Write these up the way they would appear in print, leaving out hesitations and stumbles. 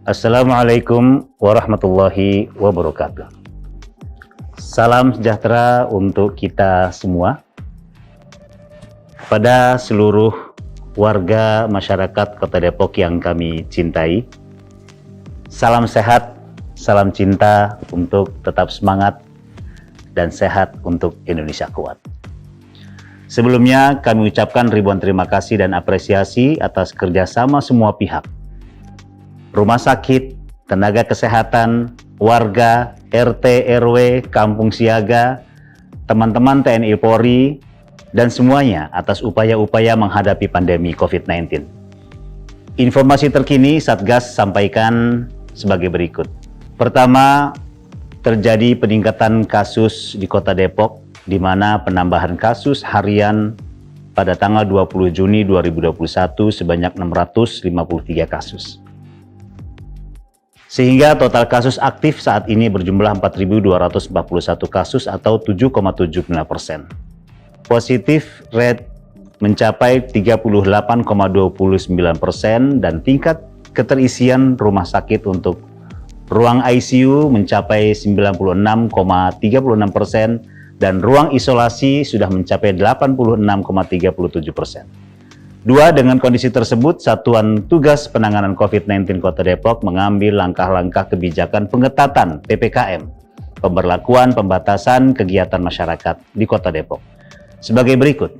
Assalamualaikum warahmatullahi wabarakatuh. Salam sejahtera untuk kita semua. Pada seluruh warga masyarakat Kota Depok yang kami cintai, salam sehat, salam cinta untuk tetap semangat dan sehat untuk Indonesia kuat. Sebelumnya kami ucapkan ribuan terima kasih dan apresiasi atas kerjasama semua pihak. Rumah sakit, tenaga kesehatan, warga, RT, RW, kampung siaga, teman-teman TNI Polri, dan semuanya atas upaya-upaya menghadapi pandemi COVID-19. Informasi terkini Satgas sampaikan sebagai berikut. Pertama, terjadi peningkatan kasus di Kota Depok, di mana penambahan kasus harian pada tanggal 20 Juni 2021 sebanyak 653 kasus. Sehingga total kasus aktif saat ini berjumlah 4.241 kasus atau 7,79%. Positif rate mencapai 38,29% dan tingkat keterisian rumah sakit untuk ruang ICU mencapai 96,36% dan ruang isolasi sudah mencapai 86,37%. Dengan kondisi tersebut, Satuan Tugas Penanganan COVID-19 Kota Depok mengambil langkah-langkah kebijakan pengetatan PPKM, pemberlakuan pembatasan kegiatan masyarakat di Kota Depok. Sebagai berikut.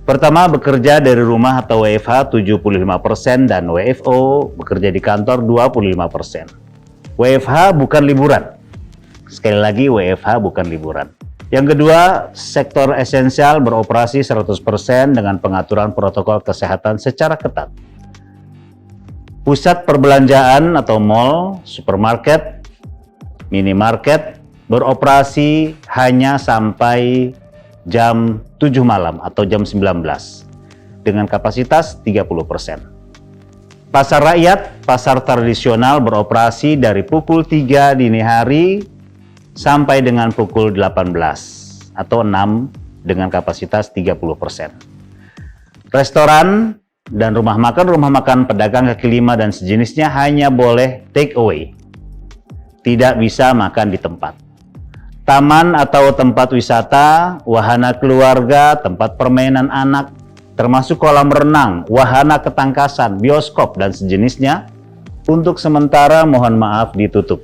Pertama, bekerja dari rumah atau WFH 75% dan WFO bekerja di kantor 25%. WFH bukan liburan. Sekali lagi, WFH bukan liburan. Yang kedua, sektor esensial beroperasi 100% dengan pengaturan protokol kesehatan secara ketat. Pusat perbelanjaan atau mal, supermarket, minimarket beroperasi hanya sampai jam 7 malam atau jam 19 dengan kapasitas 30%. Pasar rakyat, pasar tradisional beroperasi dari pukul 3 dini hari sampai dengan pukul 18 atau 6 dengan kapasitas 30%. Restoran dan rumah makan pedagang kaki lima dan sejenisnya hanya boleh take away. Tidak bisa makan di tempat. Taman atau tempat wisata, wahana keluarga, tempat permainan anak, termasuk kolam renang, wahana ketangkasan, bioskop dan sejenisnya untuk sementara mohon maaf ditutup.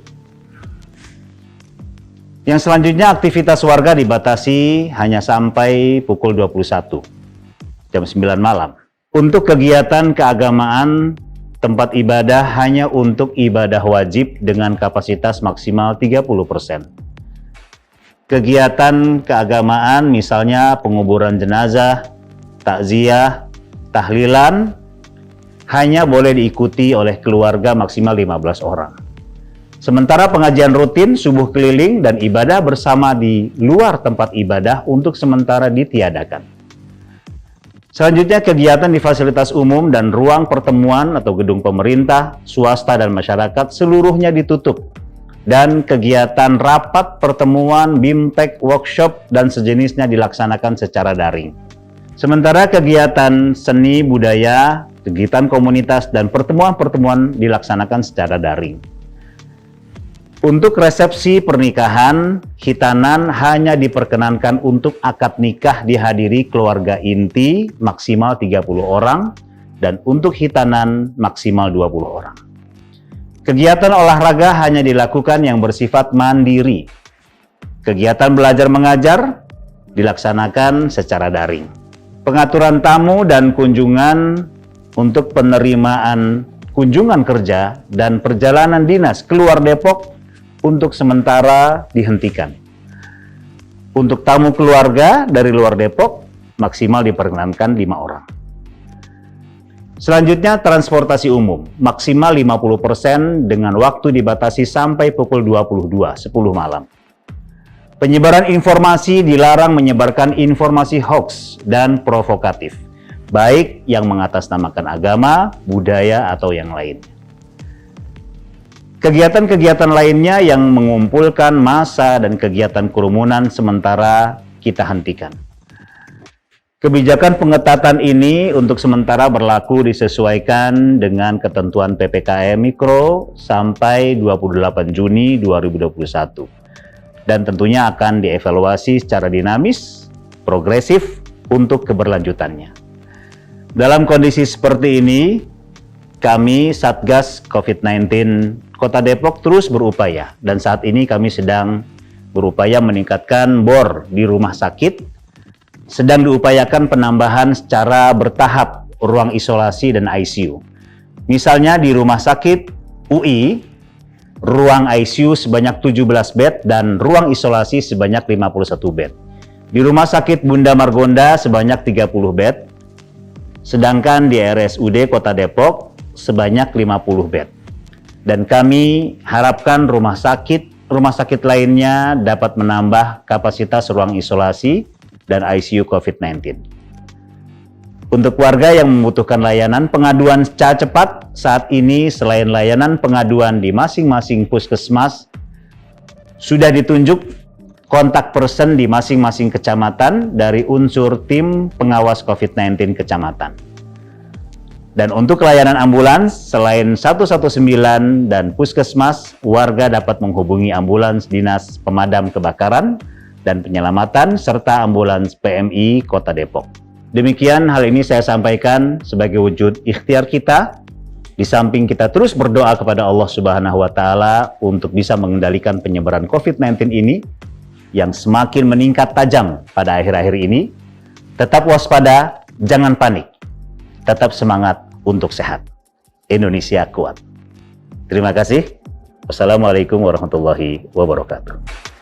Yang selanjutnya, aktivitas warga dibatasi hanya sampai pukul 21, jam 9 malam. Untuk kegiatan keagamaan, tempat ibadah hanya untuk ibadah wajib dengan kapasitas maksimal 30%. Kegiatan keagamaan misalnya penguburan jenazah, takziah, tahlilan, hanya boleh diikuti oleh keluarga maksimal 15 orang. Sementara pengajian rutin, subuh keliling, dan ibadah bersama di luar tempat ibadah untuk sementara ditiadakan. Selanjutnya, kegiatan di fasilitas umum dan ruang pertemuan atau gedung pemerintah, swasta, dan masyarakat seluruhnya ditutup. Dan kegiatan rapat, pertemuan, bimtek, workshop, dan sejenisnya dilaksanakan secara daring. Sementara kegiatan seni, budaya, kegiatan komunitas, dan pertemuan-pertemuan dilaksanakan secara daring. Untuk resepsi pernikahan, khitanan hanya diperkenankan untuk akad nikah dihadiri keluarga inti maksimal 30 orang dan untuk khitanan maksimal 20 orang. Kegiatan olahraga hanya dilakukan yang bersifat mandiri. Kegiatan belajar mengajar dilaksanakan secara daring. Pengaturan tamu dan kunjungan untuk penerimaan kunjungan kerja dan perjalanan dinas keluar Depok untuk sementara dihentikan. Untuk tamu keluarga dari luar Depok, maksimal diperkenankan 5 orang. Selanjutnya, transportasi umum, maksimal 50% dengan waktu dibatasi sampai pukul 22, 10 malam. Penyebaran informasi dilarang menyebarkan informasi hoax dan provokatif, baik yang mengatasnamakan agama, budaya, atau yang lain. Kegiatan-kegiatan lainnya yang mengumpulkan massa dan kegiatan kerumunan sementara kita hentikan. Kebijakan pengetatan ini untuk sementara berlaku disesuaikan dengan ketentuan PPKM Mikro sampai 28 Juni 2021 dan tentunya akan dievaluasi secara dinamis, progresif untuk keberlanjutannya. Dalam kondisi seperti ini, kami Satgas COVID-19 Kota Depok terus berupaya dan saat ini kami sedang berupaya meningkatkan bor di rumah sakit. Sedang diupayakan penambahan secara bertahap ruang isolasi dan ICU. Misalnya di Rumah Sakit UI, ruang ICU sebanyak 17 bed dan ruang isolasi sebanyak 51 bed. Di Rumah Sakit Bunda Margonda sebanyak 30 bed, sedangkan di RSUD Kota Depok sebanyak 50 bed. Dan kami harapkan rumah sakit lainnya dapat menambah kapasitas ruang isolasi dan ICU COVID-19. Untuk warga yang membutuhkan layanan pengaduan secara cepat, saat ini selain layanan pengaduan di masing-masing puskesmas, sudah ditunjuk kontak person di masing-masing kecamatan dari unsur tim pengawas COVID-19 kecamatan. Dan untuk layanan ambulans, selain 119 dan puskesmas, warga dapat menghubungi ambulans Dinas Pemadam Kebakaran dan Penyelamatan serta ambulans PMI Kota Depok. Demikian hal ini saya sampaikan sebagai wujud ikhtiar kita, di samping kita terus berdoa kepada Allah Subhanahu wa Ta'ala untuk bisa mengendalikan penyebaran COVID-19 ini yang semakin meningkat tajam pada akhir-akhir ini. Tetap waspada, jangan panik, tetap semangat untuk sehat. Indonesia kuat. Terima kasih. Wassalamualaikum warahmatullahi wabarakatuh.